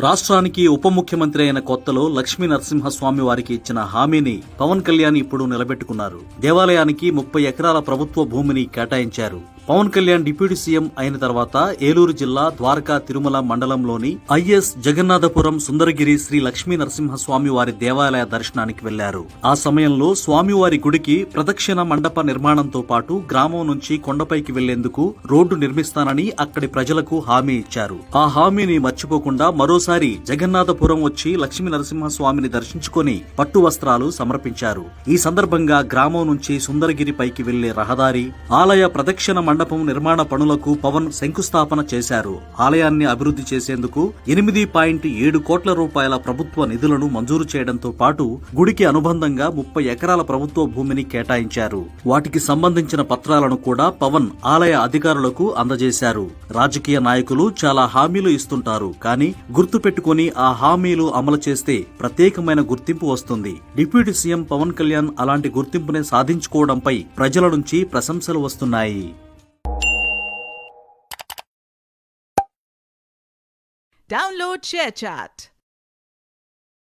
రాష్ట్రానికి ఉప ముఖ్యమంత్రి అయిన కొత్తలో లక్ష్మీ నరసింహస్వామి వారికి ఇచ్చిన హామీని పవన్ కళ్యాణ్ ఇప్పుడు నిలబెట్టుకున్నారు. దేవాలయానికి 30 ఎకరాల ప్రభుత్వ భూమిని కేటాయించారు. పవన్ కళ్యాణ్ డిప్యూటీ సీఎం అయిన తర్వాత ఏలూరు జిల్లా ద్వారకా తిరుమల మండలంలోని ఐఎస్ జగన్నాథపురం సుందరగిరి శ్రీ లక్ష్మీ నరసింహస్వామి వారి దేవాలయ దర్శనానికి వెళ్లారు. ఆ సమయంలో స్వామివారి గుడికి ప్రదక్షిణ మండప నిర్మాణంతో పాటు గ్రామం నుంచి కొండపైకి వెళ్లేందుకు రోడ్డు నిర్మిస్తానని అక్కడి ప్రజలకు హామీ ఇచ్చారు. ఆ హామీని మర్చిపోకుండా మరోసారి జగన్నాథపురం వచ్చి లక్ష్మీ నరసింహస్వామిని దర్శించుకుని పట్టు వస్త్రాలు సమర్పించారు. ఈ సందర్భంగా గ్రామం నుంచి సుందరగిరి పైకి వెళ్లే రహదారి, ఆలయ ప్రదక్షిణ మండపం నిర్మాణ పనులకు పవన్ శంకుస్థాపన చేశారు. ఆలయాన్ని అభివృద్ధి చేసేందుకు 8.7 కోట్ల రూపాయల ప్రభుత్వ నిధులను మంజూరు చేయడంతో పాటు గుడికి అనుబంధంగా 30 ఎకరాల ప్రభుత్వ భూమిని కేటాయించారు. వాటికి సంబంధించిన పత్రాలను కూడా పవన్ ఆలయ అధికారులకు అందజేశారు. రాజకీయ నాయకులు చాలా హామీలు ఇస్తుంటారు, కానీ గుర్తు పెట్టుకుని ఆ హామీలు అమలు చేస్తే ప్రత్యేకమైన గుర్తింపు వస్తుంది. డిప్యూటీ సీఎం పవన్ కళ్యాణ్ అలాంటి గుర్తింపునే సాధించుకోవడంపై ప్రజల నుంచి ప్రశంసలు వస్తున్నాయి. Download ShareChat.